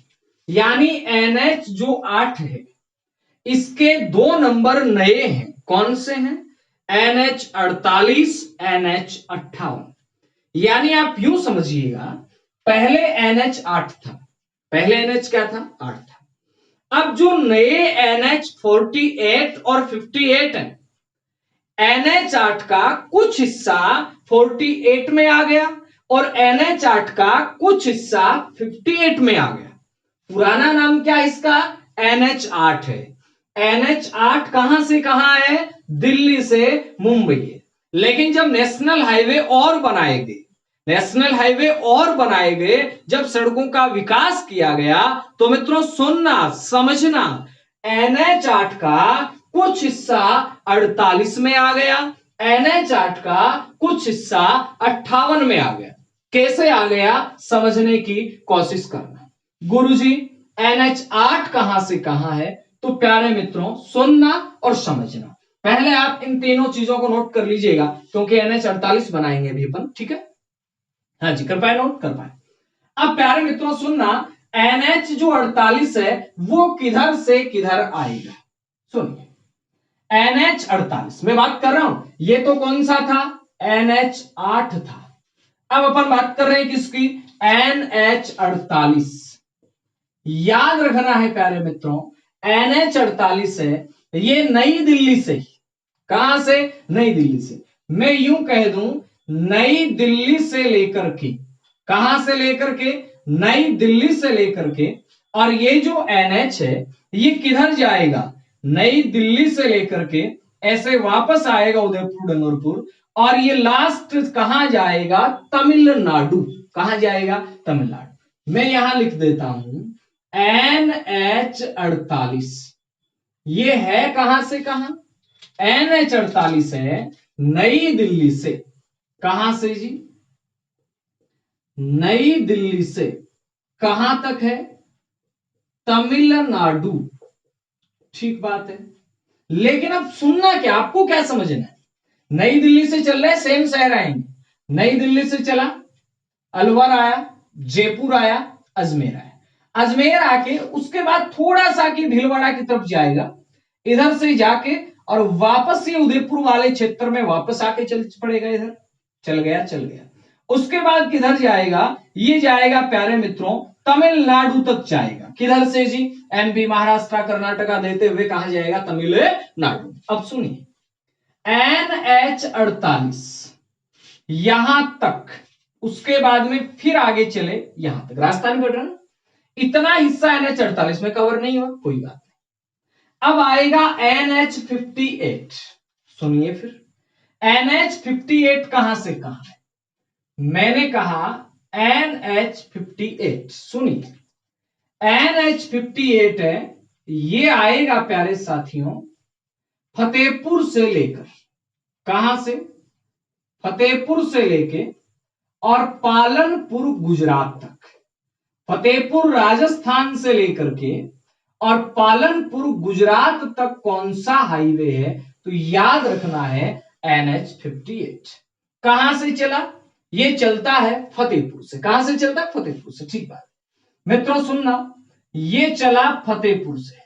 यानी NH जो 8 है इसके दो नंबर नए हैं। कौन से हैं? NH48, NH58। यानी आप यूं समझिएगा, पहले NH8 था, पहले NH क्या था? 8 था। अब जो नए NH48 और 58 है, NH8 का कुछ हिस्सा 48 में आ गया और NH8 का कुछ हिस्सा 58 में आ गया। पुराना नाम क्या इसका? NH8 है। NH8 कहां से कहां है? दिल्ली से मुंबई है। लेकिन जब नेशनल हाईवे और बनाए गए, नेशनल हाईवे और बनाए गए, जब सड़कों का विकास किया गया, तो मित्रों सुनना समझना, NH8 का कुछ हिस्सा 48 में आ गया, NH8 का कुछ हिस्सा 58 में आ गया। कैसे आ गया समझने की कोशिश करना। गुरुजी NH8 कहां से कहां है? तो प्यारे मित्रों सुनना और समझना। पहले आप इन तीनों चीजों को नोट कर लीजिएगा, क्योंकि NH48 बनाएंगे अभी अपन, ठीक है? हाँ जी, कर पाए नोट? कर पाए। अब प्यारे मित्रों सुनना, NH जो 48 है वो किधर से किधर आएगा? सुनिए, NH48 मैं बात कर रहा हूं, ये तो कौन सा था? NH8 था। अब अपन बात कर रहे हैं किसकी? NH48। याद रखना है प्यारे मित्रों, NH48 है, ये नई दिल्ली से। कहां से? नई दिल्ली से। मैं यूं कह दूं, नई दिल्ली से लेकर के, कहां से लेकर के? नई दिल्ली से लेकर के, और ये जो NH है ये किधर जाएगा? नई दिल्ली से लेकर के ऐसे वापस आएगा उदयपुर डूंगरपुर, और ये लास्ट कहां जाएगा? तमिलनाडु। कहां जाएगा? तमिलनाडु। मैं यहां लिख देता हूं NH48। ये है कहां से कहां? NH48 है नई दिल्ली से। कहां से जी? नई दिल्ली से कहां तक है? तमिलनाडु। ठीक बात है। लेकिन अब सुनना क्या, आपको क्या समझना है? नई दिल्ली से चल रहे, सेम शहर आएंगे। नई दिल्ली से चला, अलवर आया, जयपुर आया, अजमेर आया। अजमेर आके उसके बाद थोड़ा सा कि भीलवाड़ा की तरफ जाएगा, इधर से जाके और वापस ये उदयपुर वाले क्षेत्र में वापस आके चल पड़ेगा। इधर चल गया, चल गया। उसके बाद किधर जाएगा? ये जाएगा प्यारे मित्रों तमिलनाडु तक जाएगा। किधर से जी? MP, महाराष्ट्र, कर्नाटका देते हुए कहां जाएगा? तमिलनाडु। अब सुनिए, NH48 यहां तक, उसके बाद में फिर आगे चले यहां तक, रास्ता नहीं बढ़ रहा ना, इतना हिस्सा NH48 में कवर नहीं हुआ, कोई बात नहीं। अब आएगा NH58। सुनिए फिर, NH58 कहां से कहां है? मैंने कहा NH58। सुनिए, NH58 है, ये आएगा प्यारे साथियों फतेहपुर से लेकर, कहां से? फतेहपुर से लेके और पालनपुर गुजरात तक। फतेहपुर राजस्थान से लेकर के और पालनपुर गुजरात तक कौन सा हाईवे है? तो याद रखना है NH58। कहां से चला? ये चलता है फतेहपुर से। कहां से चलता है? फतेहपुर से। ठीक बात मित्रों सुनना, ये चला फतेहपुर से।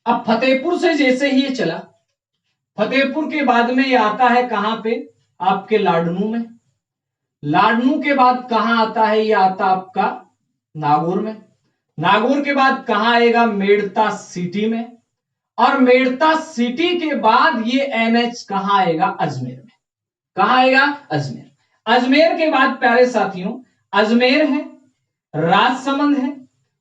अब फतेहपुर से जैसे ही ये चला, फतेहपुर के बाद में ये आता है कहां पे? आपके लाडनू में। लाडनू के बाद कहां आता है? ये आता आपका नागौर में। नागौर के बाद कहां आएगा? मेड़ता सिटी में। और मेड़ता सिटी के बाद ये NH कहां आएगा? अजमेर में। कहां आएगा? अजमेर। अजमेर के बाद प्यारे साथियों अजमेर है, राजसमंद है,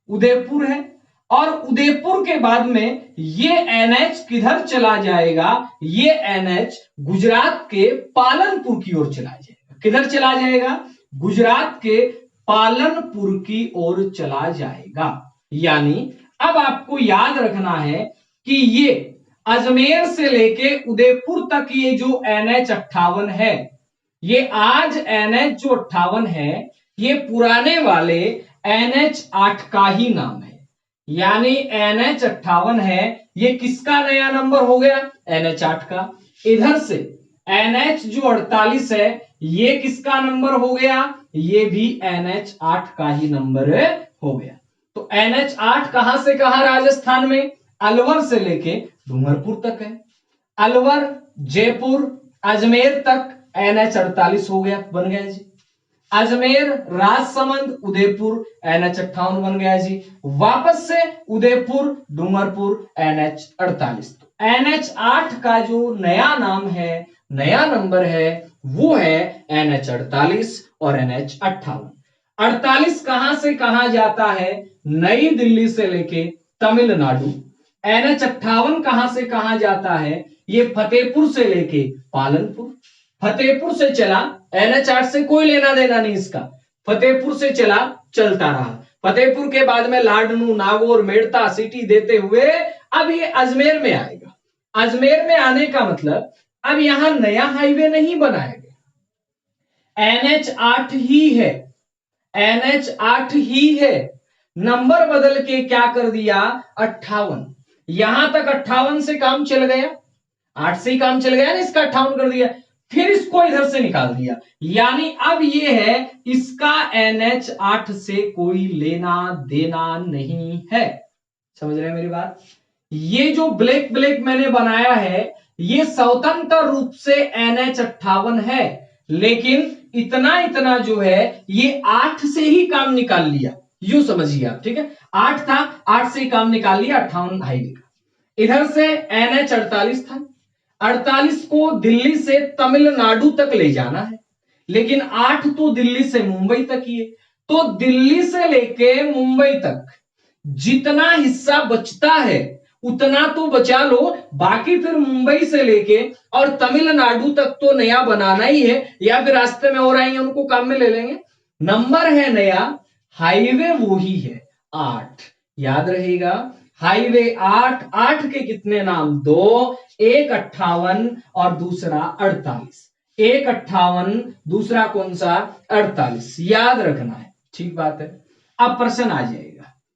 उदयपुर है, और उदयपुर के बाद में ये NH किधर चला जाएगा? ये NH गुजरात के पालनपुर की ओर चला जाएगा। किधर चला जाएगा? गुजरात के पालनपुर की ओर चला जाएगा। यानी अब आपको याद रखना है कि ये अजमेर से लेके उदयपुर तक ये जो NH58 है, ये आज NH जो 58 है, ये पुराने वाले NH8 का ही नाम है। यानी NH58 है, ये किसका नया नंबर हो गया? NH8 का। इधर से NH जो 48 है, ये किसका नंबर हो गया? ये भी NH8 का ही नंबर हो गया। तो NH8 कहां से कहां राजस्थान में? अलवर से लेके डूंगरपुर तक है। अलवर, जयपुर, अजमेर तक NH48 हो गया, बन गया जी। अजमेर, राजसमंद, उदयपुर NH58 बन गया जी। वापस से उदयपुर, डूंगरपुर NH48। तो NH8 का जो नया नाम है, नया नंबर है, वो है NH48 और NH58। 48 कहां से कहां जाता है? नई दिल्ली से लेके तमिलनाडु। NH58 कहां से कहां जाता है? ये फतेहपुर से लेके पालनपुर। फतेहपुर से चला, NH8 से कोई लेना देना नहीं इसका, फतेहपुर से चला, चलता रहा। फतेहपुर के बाद में लाडनू, नागौर, मेड़ता सिटी देते हुए अब ये अजमेर में आएगा। अजमेर में आने का मतलब अब यहां नया हाईवे नहीं बनाया गया, NH8 ही है, NH8 ही है। नंबर बदल के क्या कर दिया? 58। यहां तक 58 से काम चल गया, 8 से ही काम चल गया ना, इसका 58 कर दिया, फिर इसको इधर से निकाल दिया। यानी अब ये है, इसका NH8 से कोई लेना देना नहीं है। समझ रहे हैं मेरी बात? ये जो ब्लैक ब्लैक मैंने बनाया है, ये स्वतंत्र रूप से NH58 है, लेकिन इतना इतना जो है ये 8 से ही काम निकाल लिया, यूं समझिए आप, ठीक है। 8 था, 8 से ही काम निकाल लिया 58 हाईवे का। इधर से NH48 था, 48 को दिल्ली से तमिलनाडु तक ले जाना है, लेकिन 8 तो दिल्ली से मुंबई तक ही है। तो दिल्ली से लेके मुंबई तक जितना हिस्सा बचता है उतना तो बचा लो, बाकी फिर मुंबई से लेके और तमिलनाडु तक तो नया बनाना ही है, या फिर रास्ते में और आएंगे उनको काम में ले लेंगे। नंबर है नया, हाईवे वो ही है 8, याद रहेगा। हाईवे 8, 8 के कितने नाम? 2, एक 58 और दूसरा 48। एक 58, दूसरा कौन सा? 48, याद रखना है, ठीक बात है। अब प्रश्न आ जाएगा,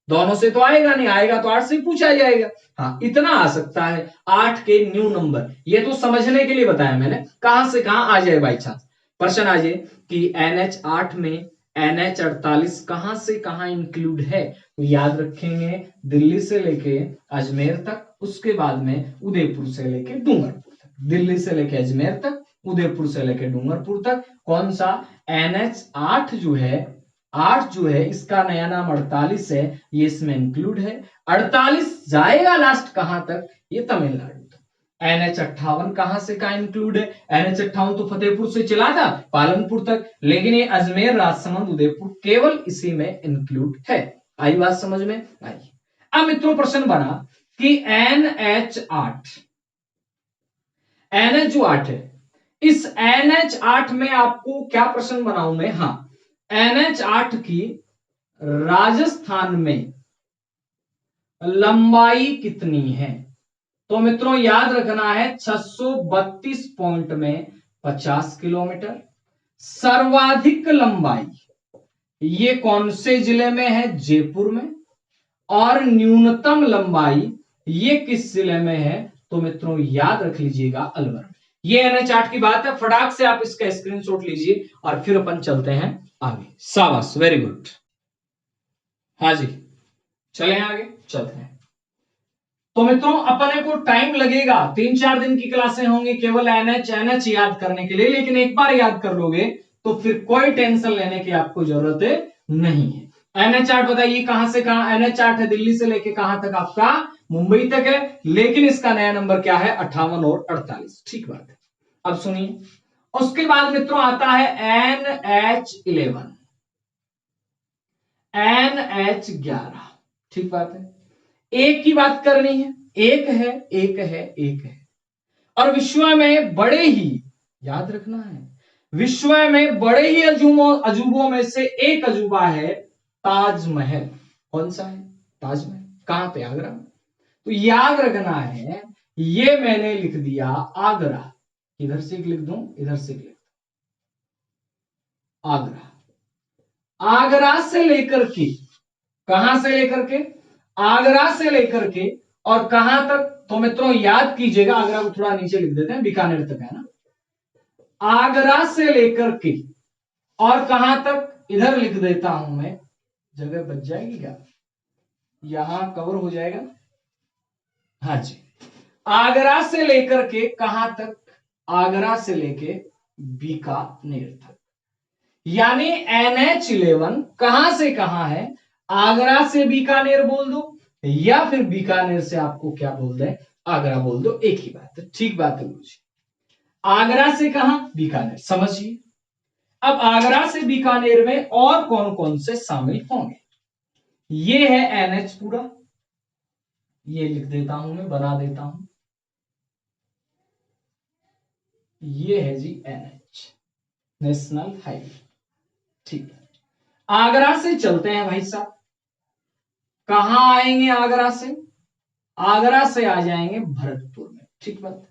दोनों से तो आएगा नहीं, आएगा तो 8 से पूछा जाएगा। हाँ, इतना आ सकता है 8 के न्यू नंबर, ये तो समझने के लिए बताया मैंने, कहां से कहां आ जाए बाई चांस प्रश्न आ जाए कि NH8 में NH48 कहां से कहां इंक्लूड है, तो याद रखेंगे दिल्ली से लेके अजमेर तक, उसके बाद में उदयपुर से लेके डूंगरपुर तक, दिल्ली से लेके अजमेर तक, उदयपुर से लेके डूंगरपुर तक। कौन सा? NH8 जो है, 8 जो है इसका नया नाम 48 है, ये इसमें इंक्लूड है। 48 जाएगा लास्ट कहां तक? ये तमिलनाडु तक। NH58 कहां से कहां इंक्लूड है? NH58 तो फतेहपुर से चला था पालनपुर तक, लेकिन ये अजमेर, राजसमंद, उदयपुर केवल इसी में इंक्लूड है। आई बात समझ में? आई। अब मित्रों प्रश्न बना कि NH8, NH जो 8 है, इस NH8 में आपको क्या प्रश्न बनाऊं मैं? हाँ, NH8 की राजस्थान में लंबाई कितनी है? तो मित्रों याद रखना है 632 पॉइंट में 50 किलोमीटर। सर्वाधिक लंबाई ये कौन से जिले में है? जयपुर में। और न्यूनतम लंबाई ये किस जिले में है? तो मित्रों याद रख लीजिएगा, अलवर। ये NH8 की बात है, फटाक से आप इसका स्क्रीनशॉट लीजिए और फिर अपन चलते हैं आगे। शाबाश, वेरी गुड। हाँ जी, चलें आगे, चलते हैं। तो मित्रों अपने को टाइम लगेगा, 3-4 दिन की क्लासें होंगी केवल NH याद करने के लिए, लेकिन एक बार याद कर लोगे तो फिर कोई टेंशन लेने की आपको जरूरत नहीं है। NH8 बताइए कहां से कहां? NH8 है दिल्ली से लेके कहां तक? आपका मुंबई तक है, लेकिन इसका नया नंबर क्या है? 58 और 48, ठीक बात है। अब सुनिए, उसके बाद मित्रों आता है NH11, NH11, ठीक बात है। एक की बात करनी है, एक है, एक है, एक है। और विश्व में बड़े ही, याद रखना है, विश्व में बड़े ही अजूबों में से एक अजूबा है ताजमहल। कौन सा है? ताजमहल। कहां पे? आगरा में। तो याद रखना है, ये मैंने लिख दिया आगरा, इधर से लिख दूं, इधर से लिख, आगरा। आगरा से लेकर के, कहां से लेकर के? आगरा से लेकर के और कहां तक? तो मित्रों याद कीजिएगा, आगरा को थोड़ा नीचे लिख देते हैं, बीकानेर तक है ना। आगरा से लेकर के और कहां तक? इधर लिख देता हूं मैं, जगह बच जाएगी क्या? यहां कवर हो जाएगा। हाँ जी, आगरा से लेकर के कहां तक? आगरा से लेके बीकानेर तक। यानी NH11 कहां से कहां है? आगरा से बीकानेर बोल दो, या फिर बीकानेर से आपको क्या बोल दें? आगरा बोल दो, एक ही बात है। ठीक बात है गुरुजी। आगरा से कहां? बीकानेर। समझिए, अब आगरा से बीकानेर में और कौन कौन से शामिल होंगे? ये है एनएच पूरा, ये लिख देता हूं मैं, बना देता हूं। ये है जी एनएच, नेशनल हाईवे। ठीक है, आगरा से चलते हैं भाई साहब। कहां आएंगे आगरा से? आगरा से आ जाएंगे भरतपुर में। ठीक बात।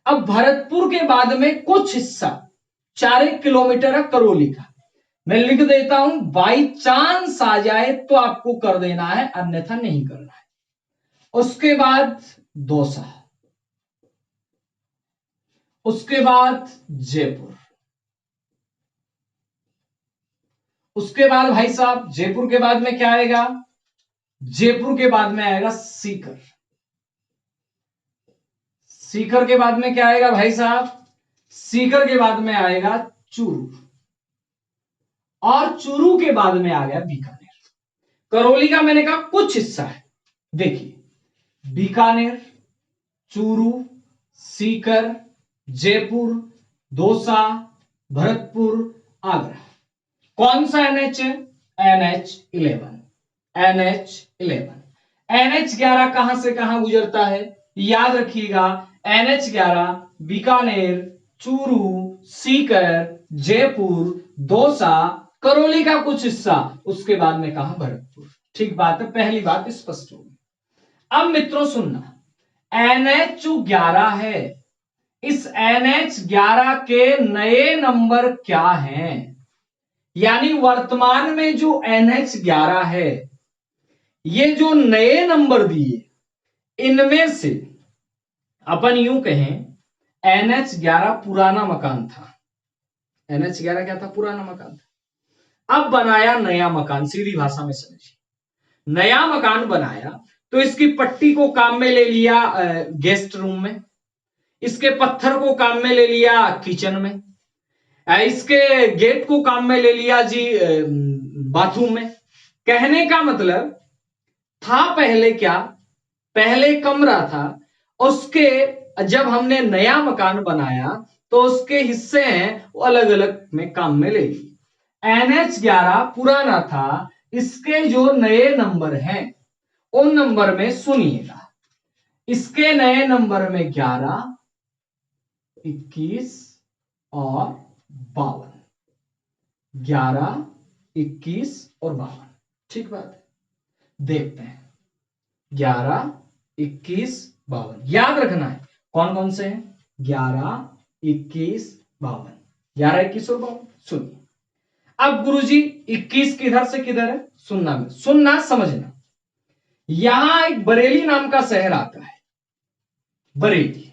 अब भरतपुर के बाद में कुछ हिस्सा 4 किलोमीटर है करौली का, मैं लिख देता हूं। बाई चांस आ जाए तो आपको कर देना है, अन्यथा नहीं करना है। उसके बाद दौसा, उसके बाद जयपुर, उसके बाद भाई साहब जयपुर के बाद में क्या आएगा? जयपुर के बाद में आएगा सीकर। सीकर के बाद में क्या आएगा भाई साहब? सीकर के बाद में आएगा चूरू, और चूरू के बाद में आ गया बीकानेर। करौली का मैंने कहा कुछ हिस्सा है। देखिए, बीकानेर, चूरू, सीकर, जयपुर, दौसा, भरतपुर, आगरा। कौन सा एनएच है? NH11। NH11 कहां से कहां गुजरता है? याद रखिएगा, NH11 बीकानेर, चूरू, सीकर, जयपुर, दौसा, करौली का कुछ हिस्सा, उसके बाद में कहा भरतपुर। ठीक बात है, पहली बात स्पष्ट होगी। अब मित्रों सुनना, NH11 है, इस NH11 के नए नंबर क्या हैं? यानी वर्तमान में जो NH11 है, ये जो नए नंबर दिए, इनमें से अपन यूं कहें NH11 पुराना मकान था। NH11 क्या था? पुराना मकान था। अब बनाया नया मकान, सीधी भाषा में समझिए। नया मकान बनाया तो इसकी पट्टी को काम में ले लिया गेस्ट रूम में, इसके पत्थर को काम में ले लिया किचन में, इसके गेट को काम में ले लिया जी बाथरूम में। कहने का मतलब था पहले क्या? पहले कमरा था, उसके जब हमने नया मकान बनाया तो उसके हिस्से हैं वो अलग अलग में काम में ले लिए। NH11 पुराना था, इसके जो नए नंबर हैं उन नंबर में सुनिएगा, इसके नए नंबर में 11, 21 और 52। 11, 21 और 52। ठीक बात है, देखते हैं। 11, 21, 52 याद रखना है। कौन कौन से हैं? 11, 21, 52। 11, 21 और 52। सुनिए, अब गुरुजी 21 किधर से किधर है? सुनना समझना। यहां एक बरेली नाम का शहर आता है, बरेली,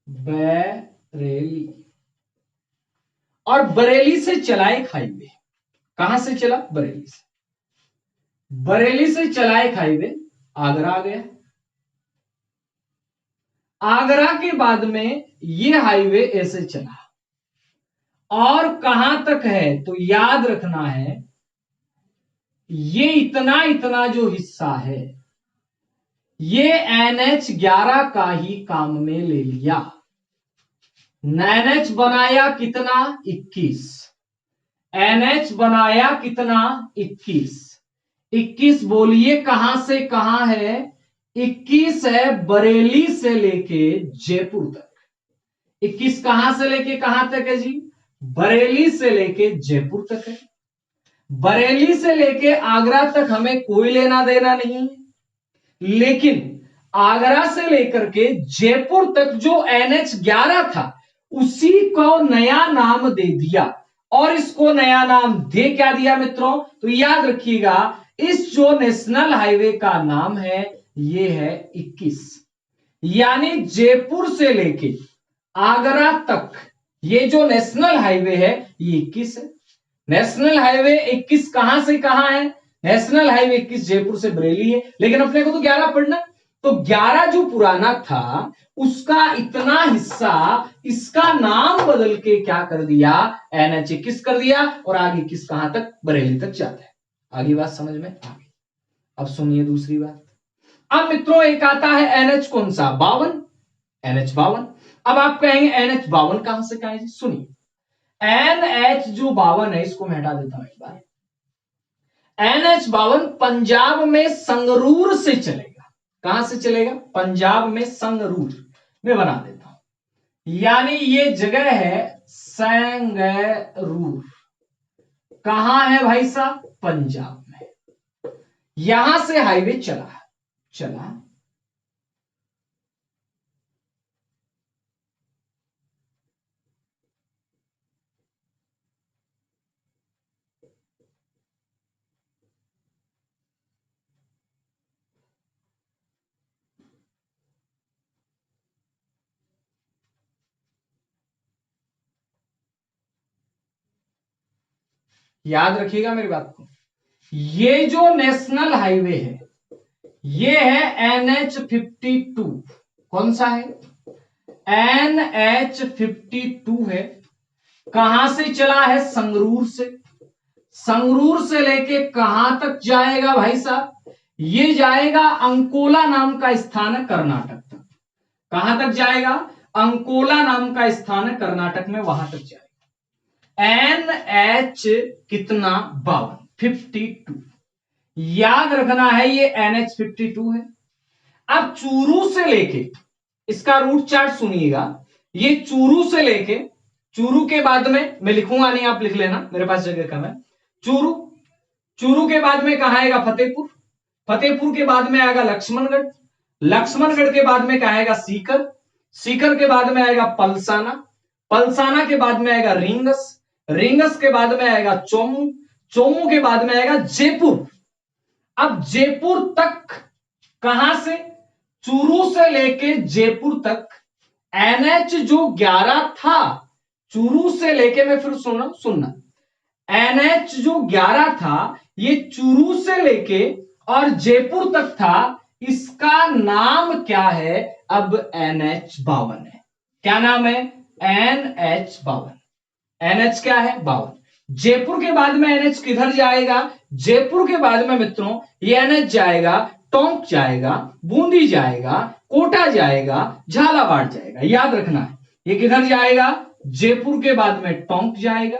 बरेली, और बरेली से चला एक हाईवे। कहां से चला? बरेली से। बरेली से चला एक हाईवे, आगरा आ गया। आगरा के बाद में ये हाईवे ऐसे चला और कहां तक है? तो याद रखना है, ये इतना इतना जो हिस्सा है ये NH11 का ही काम में ले लिया। NH बनाया कितना? 21। NH बनाया कितना? 21। 21 बोलिए कहां से कहां है? 21 है बरेली से लेके जयपुर तक। 21 कहां से लेके कहां तक है जी? बरेली से लेके जयपुर तक है। बरेली से लेके आगरा तक हमें कोई लेना देना नहीं है, लेकिन आगरा से लेकर के जयपुर तक जो NH11 था उसी को नया नाम दे दिया। और इसको नया नाम दे क्या दिया मित्रों? तो याद रखिएगा, इस जो नेशनल हाईवे का नाम है ये है 21। यानी जयपुर से लेके आगरा तक ये जो नेशनल हाईवे है ये 21 है। नेशनल हाईवे 21 कहां से कहां है? नेशनल हाईवे 21 जयपुर से बरेली है, लेकिन अपने को तो 11 पढ़ना। तो 11 जो पुराना था उसका इतना हिस्सा इसका नाम बदल के क्या कर दिया? NH21 कर दिया, और आगे किस कहां तक? बरेली तक जाता है। आगे बात समझ में आ गई। अब सुनिए दूसरी बात। अब मित्रों एक आता है NH कौन सा 52, NH 52। अब आप कहेंगे NH 52 कहां से कहा जी, सुनिए NH जो 52 है इसको मैं हटा देता हूं एक बार। NH 52 पंजाब में संगरूर से चलेगा। कहां से चलेगा, पंजाब में संगरूर में बना देता हूं, यानी ये जगह है संगरूर। कहां है भाई साहब, पंजाब में। यहां से हाईवे चला याद रखिएगा मेरी बात को, ये जो नेशनल हाईवे है ये है NH52। कौन सा है, NH52 है। कहां से चला है, संगरूर से। संगरूर से लेके कहां तक जाएगा भाई साहब, ये जाएगा अंकोला नाम का स्थान है कर्नाटक तक। कहां तक जाएगा, अंकोला नाम का स्थान है कर्नाटक में, वहां तक जाएगा। NH कितना 52, याद रखना है ये NH52 है। अब चूरू से लेके, इसका रूट चार्ट सुनिएगा, ये चूरू से लेके, चूरू के बाद में मैं लिखूंगा नहीं, आप लिख लेना, मेरे पास जगह कम है। चूरू के बाद में कहां आएगा, फतेहपुर। फतेहपुर के बाद में आएगा लक्ष्मणगढ़। लक्ष्मणगढ़ के बाद में कहां आएगा, सीकर। सीकर के बाद में आएगा पलसाना। पलसाना के बाद में आएगा रिंगस। रिंगस के बाद में आएगा चोमू। चोमू के बाद में आएगा जयपुर। अब जयपुर तक, कहां से, चूरू से लेके जयपुर तक NH जो 11 था, चूरू से लेके, मैं फिर सुनना NH जो 11 था ये चूरू से लेके और जयपुर तक था, इसका नाम क्या है, अब NH52 है। क्या नाम है, NH52। NH क्या है, 52। जयपुर के बाद में NH किधर जाएगा, जयपुर के बाद में मित्रों ये NH जाएगा टोंक जाएगा, बूंदी जाएगा, कोटा जाएगा, झालावाड़ जाएगा। याद रखना है ये किधर जाएगा, जयपुर के बाद में टोंक जाएगा,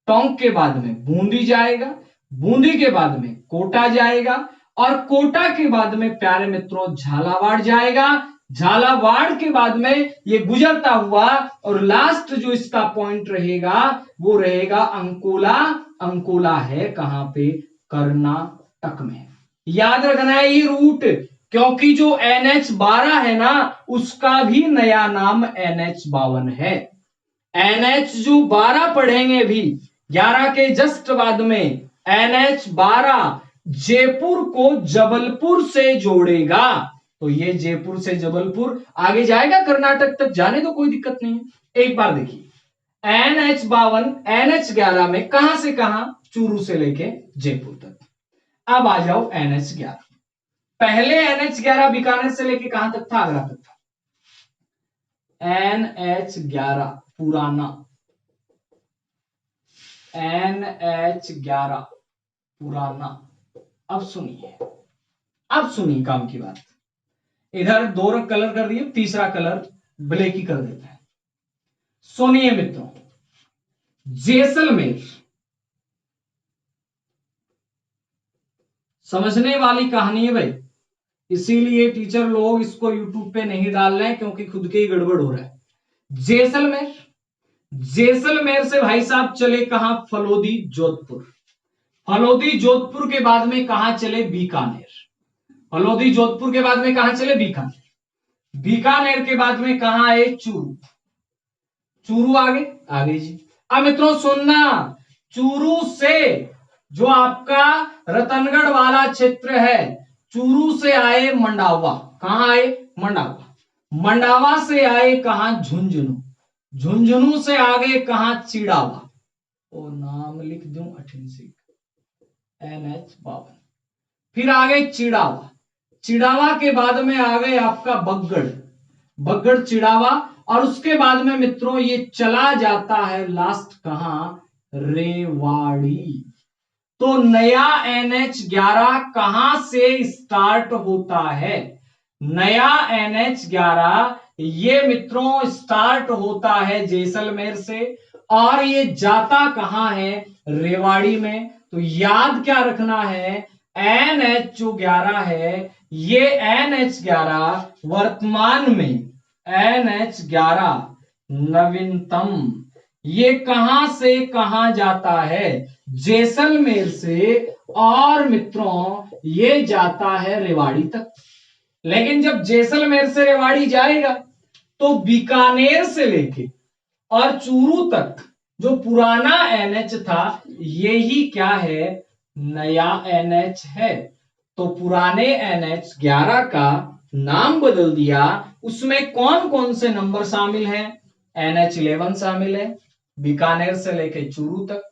टोंक के बाद में बूंदी जाएगा, बूंदी के बाद में कोटा जाएगा, और कोटा के बाद में प्यारे मित्रों झालावाड़ जाएगा। झालावाड़ के बाद में ये गुजरता हुआ और लास्ट जो इसका पॉइंट रहेगा वो रहेगा अंकोला। अंकोला है कहां पे, कर्नाटक में। याद रखना है ये रूट, क्योंकि जो NH12 है ना उसका भी नया नाम NH52 है। NH जो 12 पढ़ेंगे भी 11 के जस्ट बाद में, NH12 जयपुर को जबलपुर से जोड़ेगा। तो ये जयपुर से जबलपुर आगे जाएगा कर्नाटक तक, जाने तो कोई दिक्कत नहीं है। एक बार देखिए NH52 NH11 में कहां से कहां, चूरू से लेके जयपुर तक। अब आ जाओ NH11। पहले NH11 बीकानेर से लेके कहां तक था, आगरा तक था। NH11 पुराना, NH11 पुराना। अब सुनिए काम की बात, इधर 2 रंग कलर कर दिए, तीसरा कलर ब्लैक ही कर देता है। सुनिए मित्रों, जैसलमेर समझने वाली कहानी है भाई, इसीलिए टीचर लोग इसको यूट्यूब पे नहीं डाल रहे हैं क्योंकि खुद के ही गड़बड़ हो रहा है। जैसलमेर, जैसलमेर से भाई साहब चले कहां, फलोदी जोधपुर। फलोदी जोधपुर के बाद में कहां चले, बीकानेर। फलोदी जोधपुर के बाद में कहां चले, बीकानेर। बीकानेर के बाद में कहां आए, चूरू। चूरू आगे जी। अब मित्रों सुनना, चूरू से जो आपका रतनगढ़ वाला क्षेत्र है, चूरू से आए मंडावा। कहां आए, मंडावा। मंडावा से आए कहां, झुंझुनू। झुंझुनू से आगे कहां, चिड़ावा। ओ नाम लिख दूं, अठिनसी NH52। फिर आगे चिड़ावा। चिड़ावा के बाद में आ गए आपका बगड़, बगड़ चिड़ावा, और उसके बाद में मित्रों ये चला जाता है लास्ट कहां, रेवाड़ी। तो नया NH11 कहां से स्टार्ट होता है, नया NH11 ये मित्रों स्टार्ट होता है जैसलमेर से और ये जाता कहां है, रेवाड़ी में। तो याद क्या रखना है, NH जो 11 है ये NH11 वर्तमान में NH11 नवीनतम ये कहां से कहां जाता है, जैसलमेर से, और मित्रों ये जाता है रेवाड़ी तक। लेकिन जब जैसलमेर से रेवाड़ी जाएगा तो बीकानेर से लेके और चूरू तक जो पुराना NH था यही क्या है, नया NH है। तो पुराने NH11 का नाम बदल दिया। उसमें कौन कौन से नंबर शामिल हैं, NH11 शामिल है बीकानेर से लेके चूरू तक,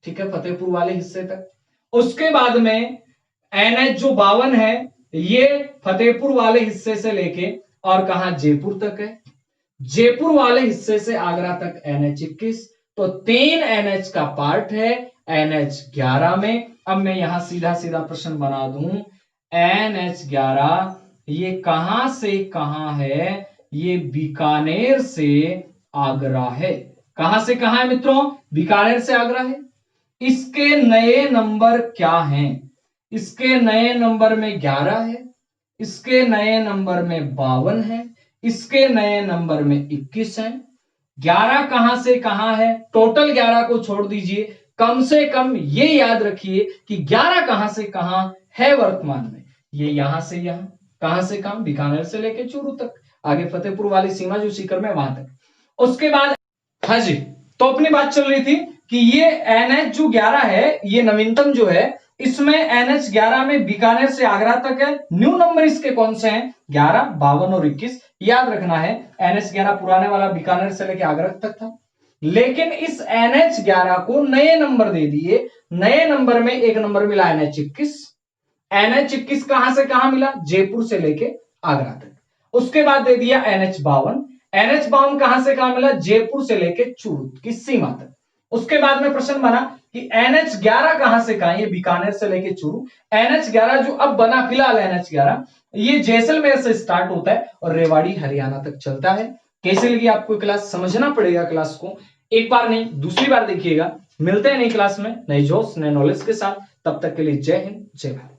ठीक है, फतेहपुर वाले हिस्से तक। उसके बाद में NH जो 52 है ये फतेहपुर वाले हिस्से से लेके और कहा, जयपुर तक है। जयपुर वाले हिस्से से आगरा तक NH21। तो 3 NH का पार्ट है NH11 में। अब मैं यहां सीधा सीधा प्रश्न बना दूं, NH11 ये कहां से कहां है, ये बीकानेर से आगरा है। कहां से कहां है मित्रों, बीकानेर से आगरा है। इसके नए नंबर क्या हैं, इसके नए नंबर में 11 है, इसके नए नंबर में 52 है, इसके नए नंबर में 21 है। 11 कहां से कहां है, टोटल 11 को छोड़ दीजिए, कम से कम ये याद रखिए कि 11 कहां से कहां है वर्तमान में, ये यहां से यहां, कहां से कहां, बीकानेर से लेकर चूरू तक, आगे फतेहपुर वाली सीमा जो सीकर में वहां तक। उसके बाद हाँ जी, तो अपनी बात चल रही थी कि ये NH जो 11 है ये नवीनतम जो है, इसमें NH11 में बीकानेर से आगरा तक है। न्यू नंबर इसके कौन से हैं, 11, 52 और 21। याद रखना है NH11 पुराने वाला बीकानेर से लेकर आगरा तक था, लेकिन इस NH11 को नए नंबर दे दिए। नए नंबर में एक नंबर मिला NH21। NH21 कहां से कहां मिला, जयपुर से लेके आगरा तक। उसके बाद दे दिया NH52। NH52 कहां से कहां मिला, जयपुर से लेके चूरू की सीमा तक। उसके बाद में प्रश्न बना कि NH11 कहां से कहां, ये बीकानेर से लेके चूरू। NH11 जो अब बना फिलहाल NH11 ये जैसलमेर से स्टार्ट होता है और रेवाड़ी हरियाणा तक चलता है। कैसे लगी आपको क्लास, समझना पड़ेगा क्लास को, एक बार नहीं दूसरी बार देखिएगा। मिलते हैं नई क्लास में नई जोश नए नॉलेज के साथ, तब तक के लिए जय हिंद जय भारत।